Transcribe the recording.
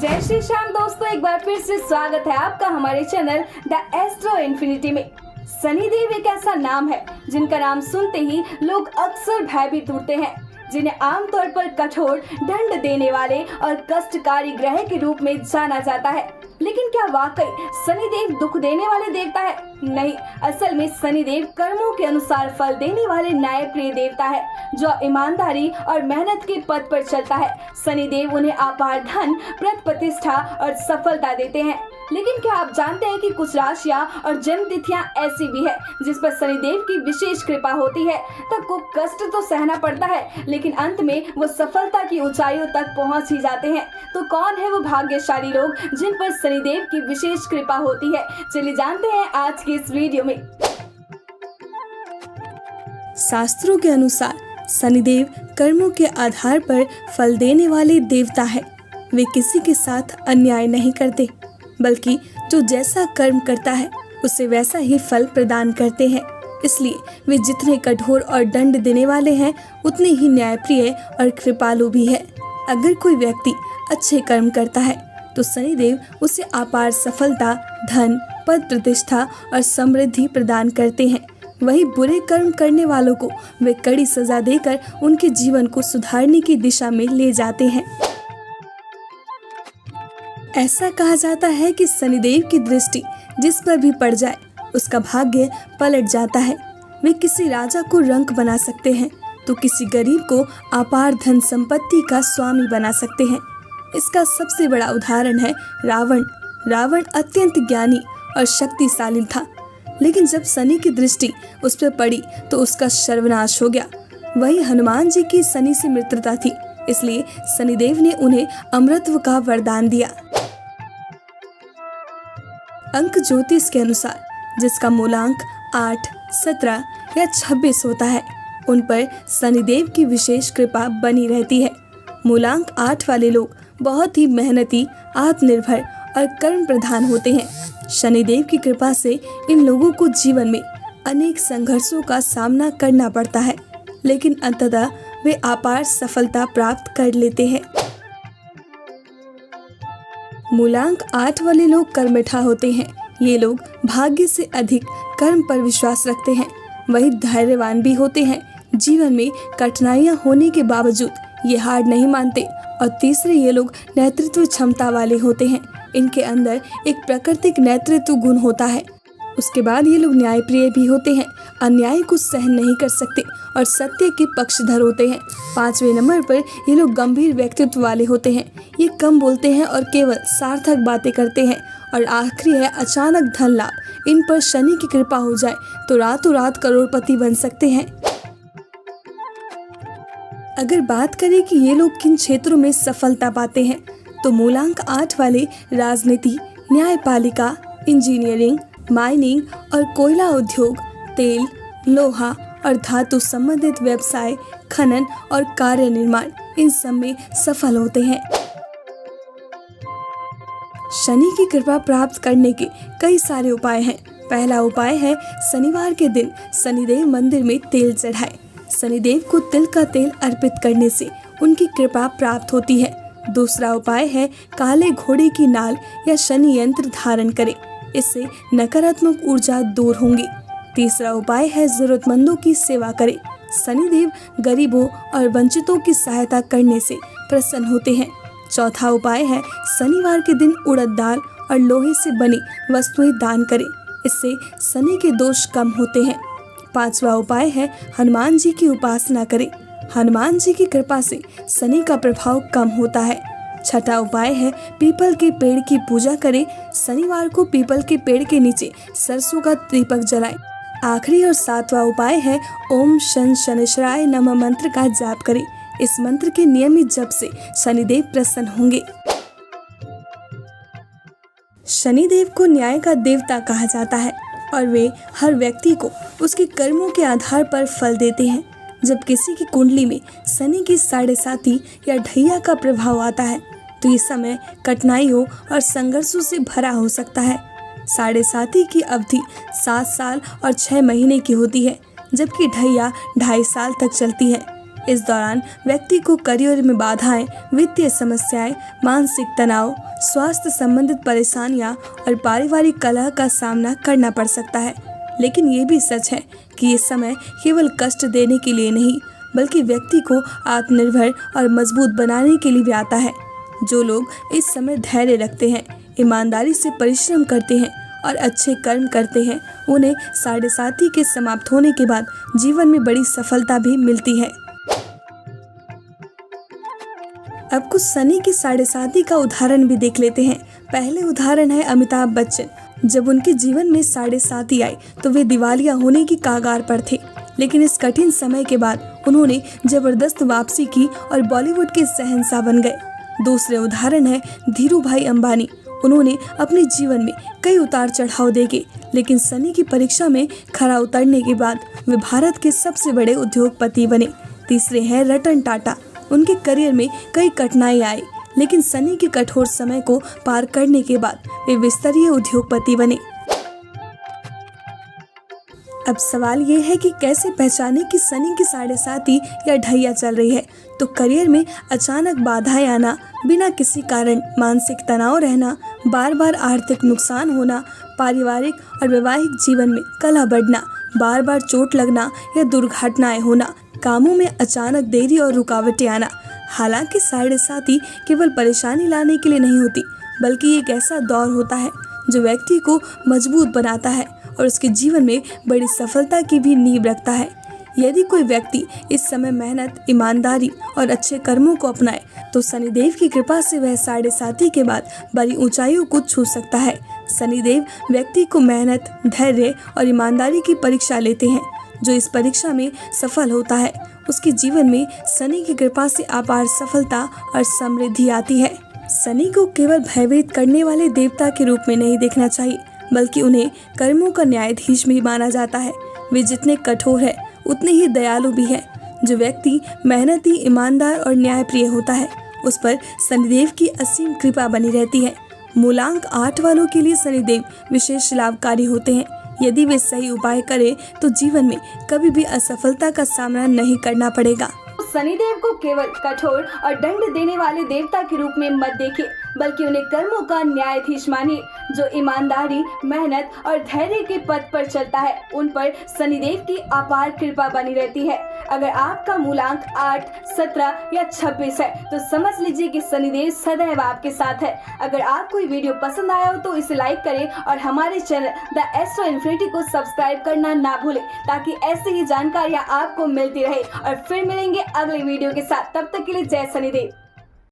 जय श्री श्याम दोस्तों, एक बार फिर से स्वागत है आपका हमारे चैनल द एस्ट्रो इन्फिनिटी में। शनिदेव एक ऐसा नाम है जिनका नाम सुनते ही लोग अक्सर भयभीत होते हैं, जिन्हें आमतौर पर कठोर दंड देने वाले और कष्टकारी ग्रह के रूप में जाना जाता है। लेकिन क्या वाकई शनिदेव दुख देने वाले देवता है? नहीं, असल में शनिदेव कर्मों के अनुसार फल देने वाले न्यायप्रिय देवता है, जो ईमानदारी और मेहनत के पथ पर चलता है। शनिदेव उन्हें अपार धन, प्रतिष्ठा और सफलता देते हैं। लेकिन क्या आप जानते हैं कि कुछ राशियां और जन्म तिथियां ऐसी भी है जिस पर शनिदेव की विशेष कृपा होती है। तब को कष्ट तो सहना पड़ता है, लेकिन अंत में वो सफलता की ऊंचाइयों तक पहुंच ही जाते हैं। तो कौन है वो भाग्यशाली लोग जिन पर शनिदेव की विशेष कृपा होती है? चलिए जानते हैं आज की इस वीडियो में। शास्त्रों के अनुसार शनिदेव कर्मों के आधार पर फल देने वाले देवता है। वे किसी के साथ अन्याय नहीं करते, बल्कि जो जैसा कर्म करता है उसे वैसा ही फल प्रदान करते हैं। इसलिए वे जितने कठोर और दंड देने वाले हैं, उतने ही न्यायप्रिय और कृपालु भी है। अगर कोई व्यक्ति अच्छे कर्म करता है तो शनिदेव उसे अपार सफलता, धन, पद, प्रतिष्ठा और समृद्धि प्रदान करते हैं। वही बुरे कर्म करने वालों को वे कड़ी सजा देकर उनके जीवन को सुधारने की दिशा में ले जाते हैं। ऐसा कहा जाता है कि शनिदेव की दृष्टि जिस पर भी पड़ जाए उसका भाग्य पलट जाता है। वे किसी राजा को रंक बना सकते हैं तो किसी गरीब को अपार धन संपत्ति का स्वामी बना सकते हैं। इसका सबसे बड़ा उदाहरण है रावण। रावण अत्यंत ज्ञानी और शक्तिशाली था, लेकिन जब शनि की दृष्टि उस पर पड़ी तो उसका सर्वनाश हो गया। वही हनुमान जी की शनि से मित्रता थी, इसलिए शनिदेव ने उन्हें अमरत्व का वरदान दिया। अंक ज्योतिष के अनुसार जिसका मूलांक 8, 17 या 26 होता है, उन पर शनिदेव की विशेष कृपा बनी रहती है। मूलांक 8 वाले लोग बहुत ही मेहनती, आत्मनिर्भर और कर्म प्रधान होते हैं। शनिदेव की कृपा से इन लोगों को जीवन में अनेक संघर्षों का सामना करना पड़ता है, लेकिन अंततः वे अपार सफलता प्राप्त कर लेते हैं। मूलांक 8 वाले लोग कर्मठा होते हैं। ये लोग भाग्य से अधिक कर्म पर विश्वास रखते हैं। वही धैर्यवान भी होते हैं। जीवन में कठिनाइयां होने के बावजूद ये हार नहीं मानते। और तीसरे, ये लोग नेतृत्व क्षमता वाले होते हैं। इनके अंदर एक प्राकृतिक नेतृत्व गुण होता है। उसके बाद ये लोग न्यायप्रिय भी होते हैं। अन्याय को सहन नहीं कर सकते और सत्य के पक्षधर होते हैं। 5वें नंबर पर ये लोग गंभीर व्यक्तित्व वाले होते हैं। ये कम बोलते हैं और केवल सार्थक बातें करते हैं। और आखिरी है अचानक धन लाभ। इन पर शनि की कृपा हो जाए तो रातों रात करोड़पति बन सकते हैं। अगर बात करें कि ये लोग किन क्षेत्रों में सफलता पाते हैं, तो मूलांक 8 वाले राजनीति, न्यायपालिका, इंजीनियरिंग, माइनिंग और कोयला उद्योग, तेल, लोहा और धातु संबंधित व्यवसाय, खनन और कार्य निर्माण, इन सब में सफल होते हैं। शनि की कृपा प्राप्त करने के कई सारे उपाय हैं। पहला उपाय है शनिवार के दिन शनिदेव मंदिर में तेल चढ़ाए। शनिदेव को तिल का तेल अर्पित करने से उनकी कृपा प्राप्त होती है। दूसरा उपाय है काले घोड़े की नाल या शनि यंत्र धारण करें, इससे नकारात्मक ऊर्जा दूर होंगी। तीसरा उपाय है जरूरतमंदों की सेवा करें। शनिदेव गरीबों और वंचितों की सहायता करने से प्रसन्न होते हैं। चौथा उपाय है शनिवार के दिन उड़द दाल और लोहे से बनी वस्तुएं दान करें, इससे शनि के दोष कम होते हैं। पांचवा उपाय है हनुमान जी की उपासना करें। हनुमान जी की कृपा से शनि का प्रभाव कम होता है। छठा उपाय है पीपल के पेड़ की पूजा करें। शनिवार को पीपल के पेड़ के नीचे सरसों का दीपक जलाएं। आखिरी और सातवां उपाय है ओम शन शनिश्चराय नमः मंत्र का जाप करें। इस मंत्र के नियमित जप से शनिदेव प्रसन्न होंगे। शनिदेव को न्याय का देवता कहा जाता है और वे हर व्यक्ति को उसके कर्मों के आधार पर फल देते हैं। जब किसी की कुंडली में शनि की 7.5 या ढैया का प्रभाव आता है तो ये समय कठिनाइयों और संघर्षों से भरा हो सकता है। 7.5 की अवधि 7 साल और 6 महीने की होती है, जबकि ढैया 2.5 साल तक चलती है। इस दौरान व्यक्ति को करियर में बाधाएं, वित्तीय समस्याएं, मानसिक तनाव, स्वास्थ्य संबंधित परेशानियां और पारिवारिक कलह का सामना करना पड़ सकता है। लेकिन ये भी सच है कि ये समय केवल कष्ट देने के लिए नहीं, बल्कि व्यक्ति को आत्मनिर्भर और मजबूत बनाने के लिए भी आता है। जो लोग इस समय धैर्य रखते हैं, ईमानदारी से परिश्रम करते हैं और अच्छे कर्म करते हैं, उन्हें साढ़े साथी के समाप्त होने के बाद जीवन में बड़ी सफलता भी मिलती है। अब कुछ शनि के साढ़े साथी का उदाहरण भी देख लेते हैं। पहले उदाहरण है अमिताभ बच्चन। जब उनके जीवन में साढ़े साथी आए तो वे दिवालिया होने की कगार पर थे, लेकिन इस कठिन समय के बाद उन्होंने जबरदस्त वापसी की और बॉलीवुड के शहंशाह बन गए। दूसरे उदाहरण है धीरू भाई अंबानी। उन्होंने अपने जीवन में कई उतार चढ़ाव देखे, लेकिन शनि की परीक्षा में खरा उतरने के बाद वे भारत के सबसे बड़े उद्योगपति बने। तीसरे हैं रतन टाटा। उनके करियर में कई कठिनाई आई, लेकिन शनि के कठोर समय को पार करने के बाद वे विस्तरीय उद्योगपति बने। अब सवाल ये है कि कैसे पहचाने कि शनि की साढ़े साथी या ढैया चल रही है। तो करियर में अचानक बाधाएं आना, बिना किसी कारण मानसिक तनाव रहना, बार बार आर्थिक नुकसान होना, पारिवारिक और वैवाहिक जीवन में कलह बढ़ना, बार बार चोट लगना या दुर्घटनाएं होना, कामों में अचानक देरी और रुकावटें आना। हालांकि साढ़े साथी केवल परेशानी लाने के लिए नहीं होती, बल्कि एक ऐसा दौर होता है जो व्यक्ति को मजबूत बनाता है और उसके जीवन में बड़ी सफलता की भी नींव रखता है। यदि कोई व्यक्ति इस समय मेहनत, ईमानदारी और अच्छे कर्मों को अपनाए तो शनिदेव की कृपा से वह साढ़े साथी के बाद बड़ी ऊंचाइयों को छू सकता है। शनिदेव व्यक्ति को मेहनत, धैर्य और ईमानदारी की परीक्षा लेते हैं। जो इस परीक्षा में सफल होता है, उसके जीवन में शनि की कृपा से अपार सफलता और समृद्धि आती है। शनि को केवल भयभीत करने वाले देवता के रूप में नहीं देखना चाहिए, बल्कि उन्हें कर्मों का न्यायाधीश भी माना जाता है। वे जितने कठोर है, उतने ही दयालु भी है। जो व्यक्ति मेहनती, ईमानदार और न्यायप्रिय होता है, उस पर शनिदेव की असीम कृपा बनी रहती है। मूलांक 8 वालों के लिए शनिदेव विशेष लाभकारी होते हैं। यदि वे सही उपाय करें तो जीवन में कभी भी असफलता का सामना नहीं करना पड़ेगा। शनिदेव को केवल कठोर और दंड देने वाले देवता के रूप में मत देखिए, बल्कि उन्हें कर्मों का न्यायाधीश मानिए। जो ईमानदारी, मेहनत और धैर्य के पथ पर चलता है, उन पर शनिदेव की अपार कृपा बनी रहती है। अगर आपका मूलांक 8, 17 या 26 है तो समझ लीजिए कि शनिदेव सदैव आपके साथ है। अगर आपको ये वीडियो पसंद आया हो तो इसे लाइक करें और हमारे चैनल द एस्ट्रो इन्फिनिटी को सब्सक्राइब करना ना भूलें, ताकि ऐसी ही जानकारियाँ आपको मिलती रहे। और फिर मिलेंगे अगले वीडियो के साथ। तब तक के लिए जय शनिदेव।